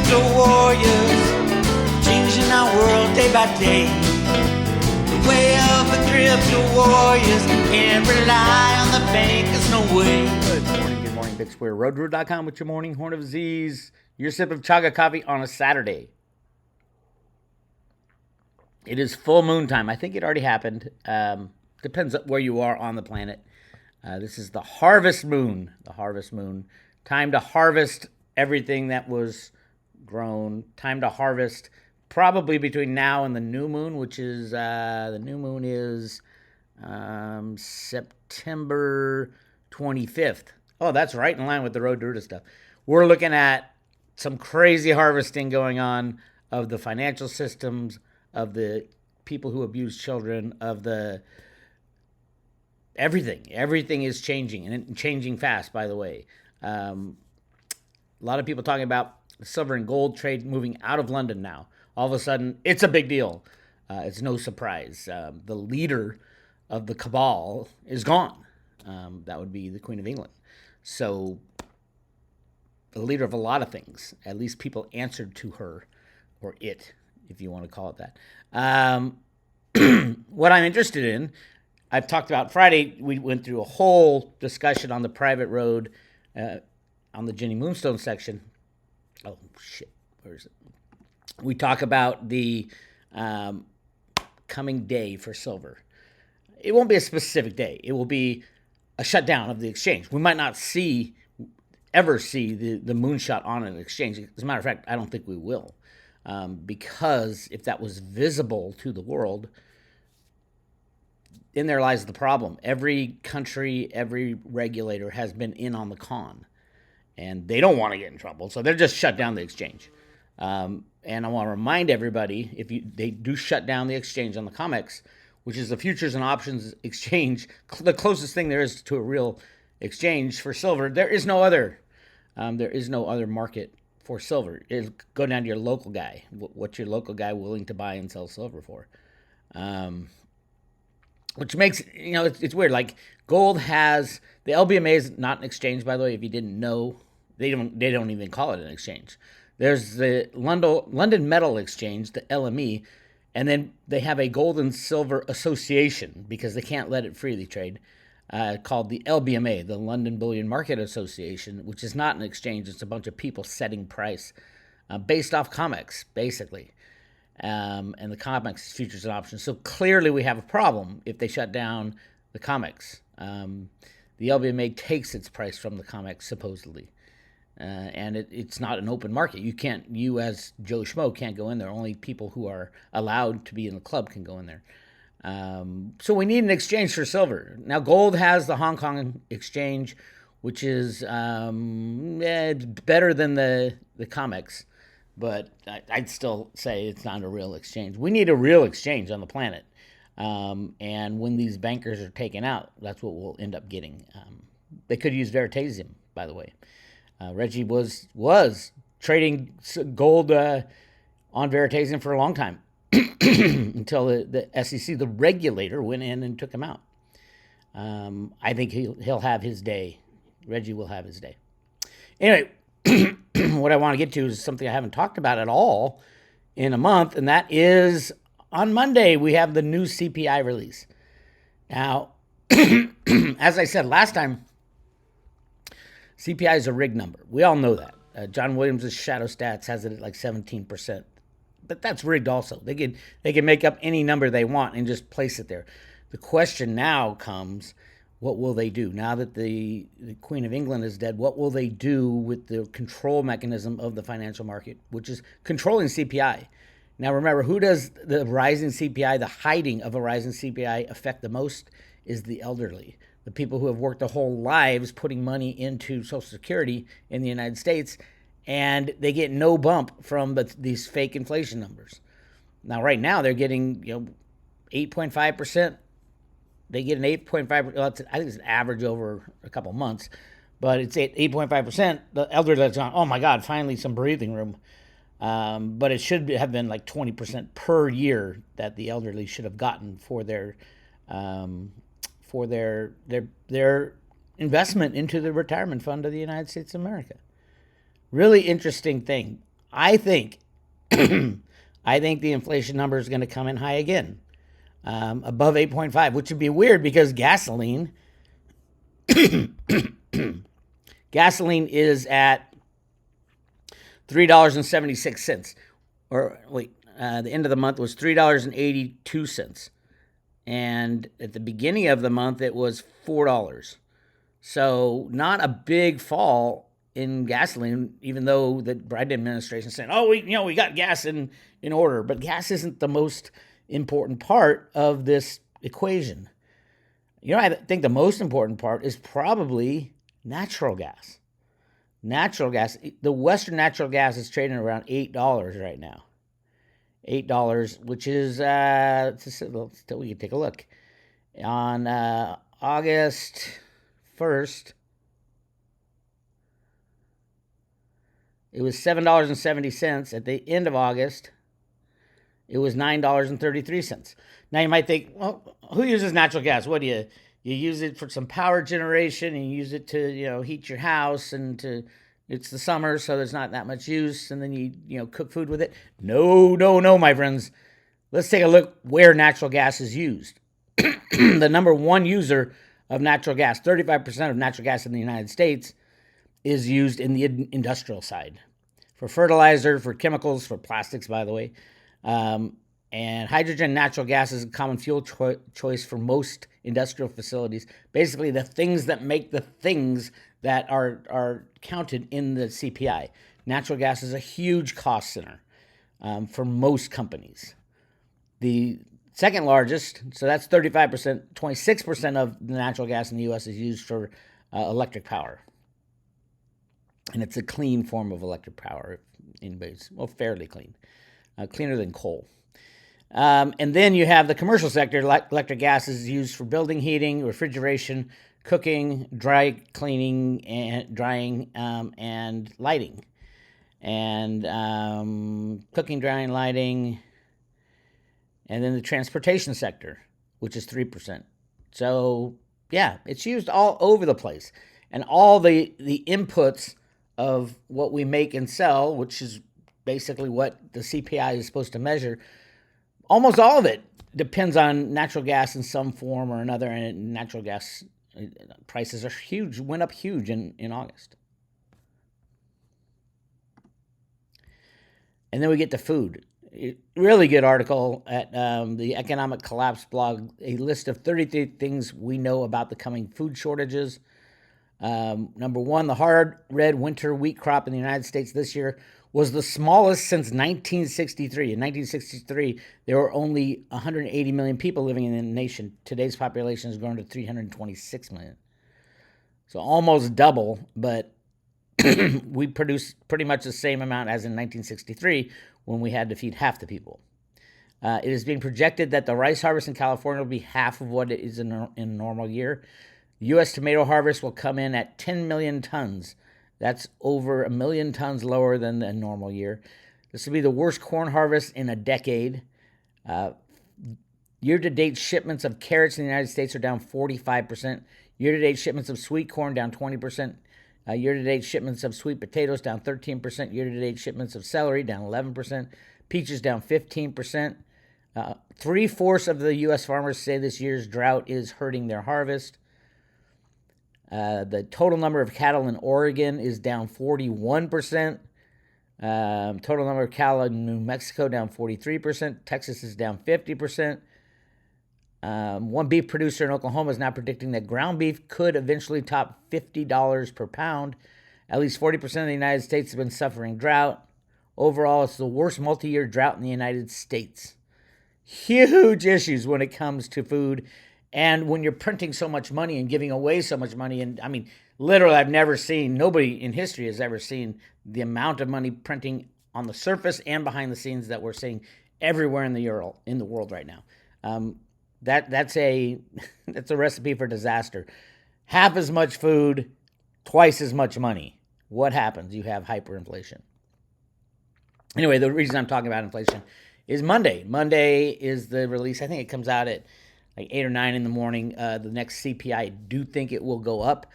crypto warriors, changing our world day by day. The way of the crypto warriors, can't rely on the bankers, no way. Good morning, Bix Weir. RoadRoot.com with your morning horn of Z's. Your sip of chaga coffee on a Saturday. It is full moon time. I think it already happened. Depends where you are on the planet. This is the harvest moon. The harvest moon. Time to harvest everything that was grown. Time to harvest probably between now and the new moon, which is, the new moon is September 25th. Oh, that's right in line with the Road to stuff. We're looking at some crazy harvesting going on of the financial systems, of the people who abuse children, of the everything. Everything is changing, and changing fast, by the way. A lot of people talking about the silver and gold trade moving out of London now. All of a sudden, it's a big deal. It's no surprise. The leader of the cabal is gone. That would be the Queen of England. So the leader of a lot of things, at least people answered to her, or it, if you want to call it that. What I'm interested in, I've talked about Friday, we went through a whole discussion on the private road, on the Jenny Moonstone section. Oh, shit, where is it? We talk about the coming day for silver. It won't be a specific day. It will be a shutdown of the exchange. We might not ever see the moonshot on an exchange. As a matter of fact, I don't think we will. Because if that was visible to the world, in there lies the problem. Every country, every regulator has been in on the con, and they don't want to get in trouble, so they're just shut down the exchange. And I want to remind everybody, they do shut down the exchange on the COMEX, which is the futures and options exchange, the closest thing there is to a real exchange for silver. There is no other. There is no other market for silver. It'll go down to your local guy. What's your local guy willing to buy and sell silver for? Which makes, it's weird. Like gold has, the LBMA is not an exchange, by the way. If you didn't know, they don't even call it an exchange. There's the London Metal Exchange, the LME, and then they have a gold and silver association because they can't let it freely trade, called the LBMA, the London Bullion Market Association, which is not an exchange. It's a bunch of people setting price based off COMEX, basically. And the COMEX is futures and options. So clearly we have a problem if they shut down the COMEX. The LBMA takes its price from the COMEX, supposedly. And it's not an open market. You as Joe Schmo can't go in there. Only people who are allowed to be in the club can go in there. So we need an exchange for silver. Now, gold has the Hong Kong exchange, which is better than the COMEX, but I'd still say it's not a real exchange. We need a real exchange on the planet. And when these bankers are taken out, that's what we'll end up getting. They could use Veritasium, by the way. Reggie was trading gold on Veritasium for a long time. Until the SEC, the regulator, went in and took him out. I think he'll have his day. Reggie will have his day. Anyway, what I want to get to is something I haven't talked about at all in a month, and that is on Monday we have the new CPI release. Now, as I said last time, CPI is a rigged number. We all know that. John Williams' Shadow Stats has it at like 17%. But that's rigged also. They can make up any number they want and just place it there. The question now comes, what will they do? Now that the Queen of England is dead, what will they do with the control mechanism of the financial market, which is controlling CPI? Now remember, who does the rising CPI, the hiding of a rising CPI affect the most is the elderly. The people who have worked their whole lives putting money into Social Security in the United States, and they get no bump from these fake inflation numbers. Now, right now, they're getting 8.5%. They get an 8.5%. Well, I think it's an average over a couple months, but it's 8.5%. The elderly that's on, oh my God, finally some breathing room. But it should have been like 20% per year that the elderly should have gotten for their investment into the retirement fund of the United States of America. Really interesting thing. I think I think the inflation number is going to come in high again, above 8.5, which would be weird because gasoline is at $3.76, or wait, the end of the month was $3.82, and at the beginning of the month it was $4. So not a big fall in gasoline, even though the Biden administration is saying, "Oh, we got gas in order," but gas isn't the most important part of this equation. I think the most important part is probably natural gas. Natural gas, the Western natural gas is trading around $8 right now. $8, which is we can take a look on August 1st. It was $7.70. At the end of August, it was $9.33. Now you might think, well, who uses natural gas? What do you use it for some power generation, and you use it to heat your house, and it's the summer, so there's not that much use, and then you cook food with it? No, my friends. Let's take a look where natural gas is used. The number one user of natural gas, 35% of natural gas in the United States, is used in the industrial side for fertilizer, for chemicals, for plastics, by the way. And hydrogen natural gas is a common fuel choice for most industrial facilities. Basically, the things that make the things that are counted in the CPI. Natural gas is a huge cost center for most companies. The second largest, so that's 35%, 26% of the natural gas in the U.S. is used for electric power. And it's a clean form of electric power, fairly clean, cleaner than coal. And then you have the commercial sector. Electric gas is used for building heating, refrigeration, cooking, dry cleaning, and drying, and lighting. And cooking, drying, lighting. And then the transportation sector, which is 3%. So, yeah, it's used all over the place. And all the inputs of what we make and sell, which is basically what the CPI is supposed to measure, almost all of it depends on natural gas in some form or another, and natural gas prices are huge, went up huge in August. And then we get to food. Really good article at the Economic Collapse blog, a list of 33 things we know about the coming food shortages. Number one, the hard red winter wheat crop in the United States this year was the smallest since 1963. In 1963, there were only 180 million people living in the nation. Today's population has grown to 326 million. So almost double, but we produce pretty much the same amount as in 1963 when we had to feed half the people. It is being projected that the rice harvest in California will be half of what it is in a normal year. The U.S. tomato harvest will come in at 10 million tons. That's over 1 million tons lower than a normal year. This will be the worst corn harvest in a decade. Year-to-date shipments of carrots in the United States are down 45%. Year-to-date shipments of sweet corn down 20%. Year-to-date shipments of sweet potatoes down 13%. Year-to-date shipments of celery down 11%. Peaches down 15%. 3/4 of the U.S. farmers say this year's drought is hurting their harvest. The total number of cattle in Oregon is down 41%. Total number of cattle in New Mexico down 43%. Texas is down 50%. One beef producer in Oklahoma is now predicting that ground beef could eventually top $50 per pound. At least 40% of the United States has been suffering drought. Overall, it's the worst multi-year drought in the United States. Huge issues when it comes to food. And when you're printing so much money and giving away so much money, and I mean, literally, I've never seen, nobody in history has ever seen the amount of money printing on the surface and behind the scenes that we're seeing everywhere in the world right now. That's a recipe for disaster. Half as much food, twice as much money. What happens? You have hyperinflation. Anyway, the reason I'm talking about inflation is Monday. Monday is the release. I think it comes out at like 8 or 9 in the morning. The next CPI, I do think it will go up.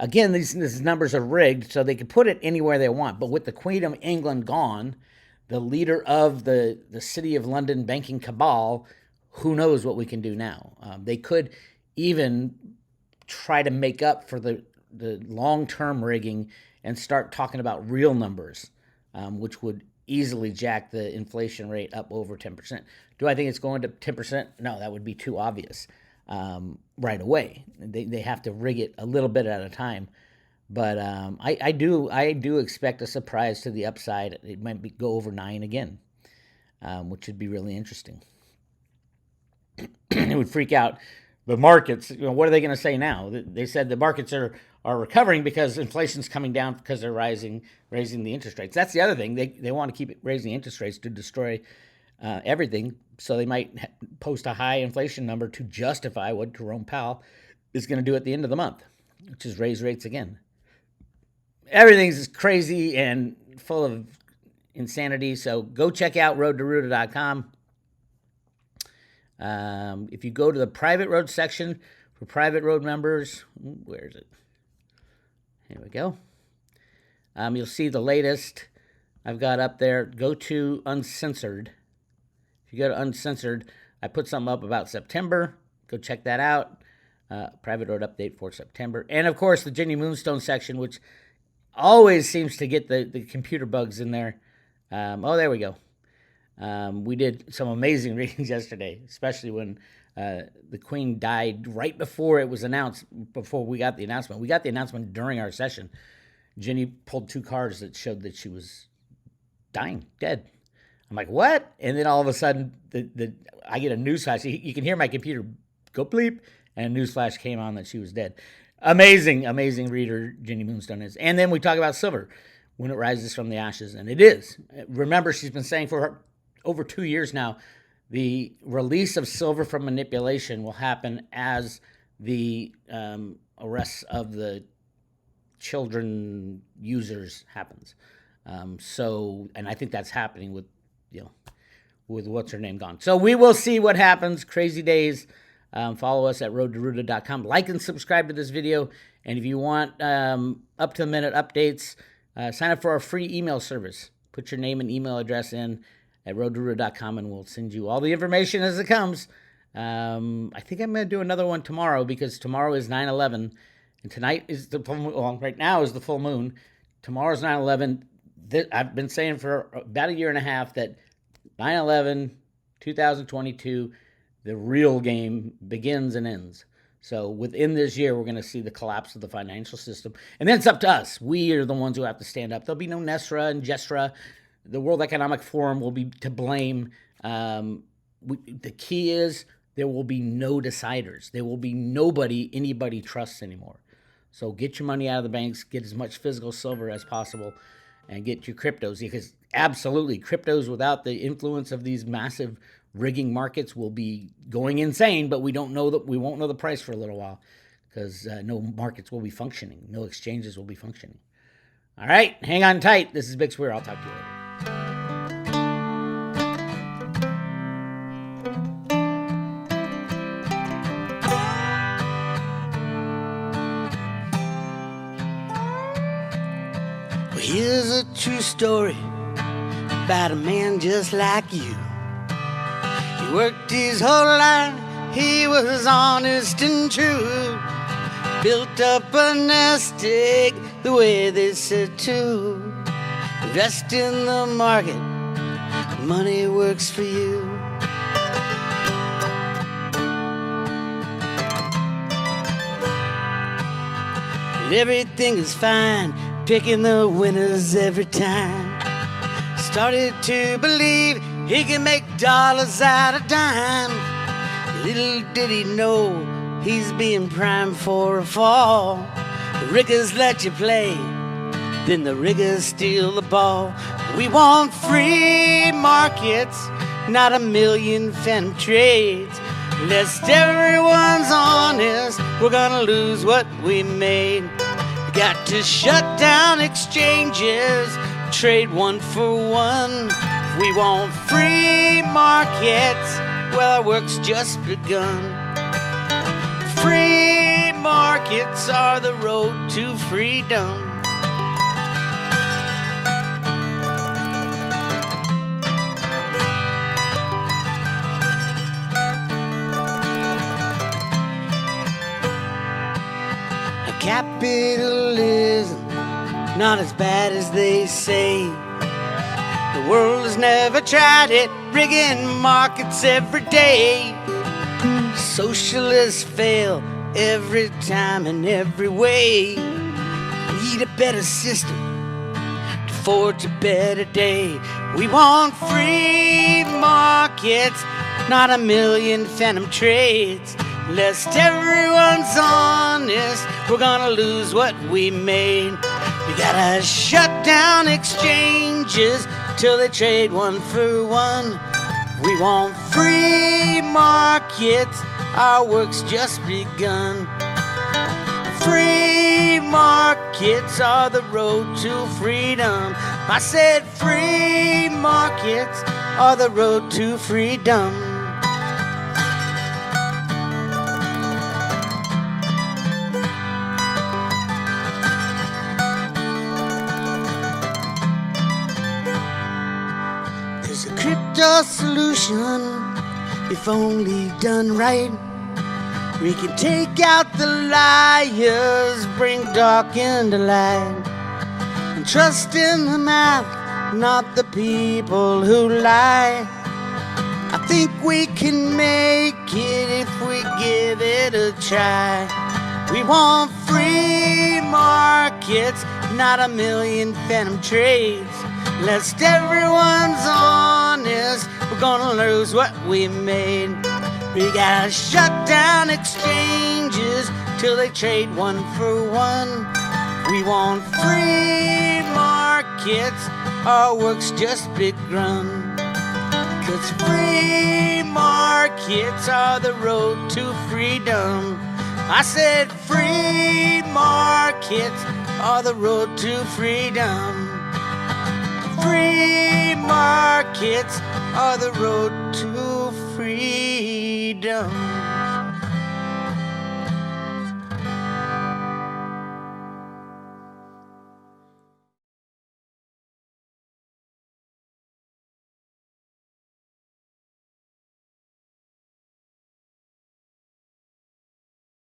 Again, these numbers are rigged, so they can put it anywhere they want. But with the Queen of England gone, the leader of the City of London banking cabal, who knows what we can do now? They could even try to make up for the long-term rigging and start talking about real numbers, which would easily jack the inflation rate up over 10%. Do I think it's going to 10%? No, that would be too obvious right away. They have to rig it a little bit at a time. But I do expect a surprise to the upside. It might go over 9 again, which would be really interesting. It would freak out the markets. What are they going to say now? They said the markets are recovering because inflation's coming down because they're raising the interest rates. That's the other thing. They want to keep raising interest rates to destroy everything. So they might post a high inflation number to justify what Jerome Powell is going to do at the end of the month, which is raise rates again. Everything's crazy and full of insanity. So go check out roadtoruta.com. If you go to the private road section for private road members, where is it? Here we go. You'll see the latest I've got up there. Go to Uncensored. If you go to Uncensored, I put something up about September. Go check that out. Private road update for September. And, of course, the Ginny Moonstone section, which always seems to get the computer bugs in there. There we go. We did some amazing readings yesterday, especially when the Queen died right before it was announced, before we got the announcement. We got the announcement during our session. Ginny pulled 2 cards that showed that she was dying, dead. I'm like, what? And then all of a sudden, I get a news flash. You can hear my computer go bleep, and a news flash came on that she was dead. Amazing, amazing reader Ginny Moonstone is. And then we talk about silver when it rises from the ashes, and it is. Remember, she's been saying for over 2 years now, the release of silver from manipulation will happen as the arrests of the children users happens. And I think that's happening with what's her name gone. So we will see what happens. Crazy days. Follow us at roadtoruta.com. Like and subscribe to this video. And if you want up-to-the-minute updates, sign up for our free email service. Put your name and email address in at roadtoruta.com, and we'll send you all the information as it comes. I think I'm going to do another one tomorrow because tomorrow is 9/11, and tonight is the full moon. Well, right now is the full moon. Tomorrow's 9/11. I've been saying for about a year and a half that 9/11, 2022, the real game begins and ends. So within this year, we're going to see the collapse of the financial system. And then it's up to us. We are the ones who have to stand up. There'll be no NESRA and GESRA. The World Economic Forum will be to blame. The key is there will be no deciders. There will be anybody trusts anymore. So get your money out of the banks, get as much physical silver as possible, and get your cryptos. Because absolutely, cryptos without the influence of these massive rigging markets will be going insane, but we won't know the price for a little while because no markets will be functioning. No exchanges will be functioning. All right, hang on tight. This is Bix Weir. I'll talk to you later. Here's a true story about a man just like you. He worked his whole life, he was honest and true. Built up a nest egg the way they said to. Invest in the market, money works for you. And everything is fine, picking the winners every time. Started to believe he can make dollars out of dime. Little did he know he's being primed for a fall. The riggers let you play, then the riggers steal the ball. We want free markets, not a million phantom trades. Lest everyone's honest, we're gonna lose what we made. Got to shut down exchanges, trade one for one. We want free markets, well, our work's just begun. Free markets. markets are the road to freedom. Capitalism, not as bad as they say. The world has never tried it, rigging markets every day. Socialists fail every time in every way. We need a better system to forge a better day. We want free markets, not a million phantom trades. Lest everyone's honest, we're gonna lose what we made. We gotta shut down exchanges till they trade one for one. We want free markets, our work's just begun. Free markets are the road to freedom. I said free markets are the road to freedom. There's a crypto solution, if only done right. We can take out the liars, bring dark into light, and trust in the math, not the people who lie. I think we can make it if we give it a try. We want free markets, not a million phantom trades. Lest everyone's honest, we're gonna lose what we made. We gotta shut down exchanges till they trade one for one. We want free markets, our work's just begun. 'Cause free markets are the road to freedom. I said free markets are the road to freedom. Free markets are the road to freedom.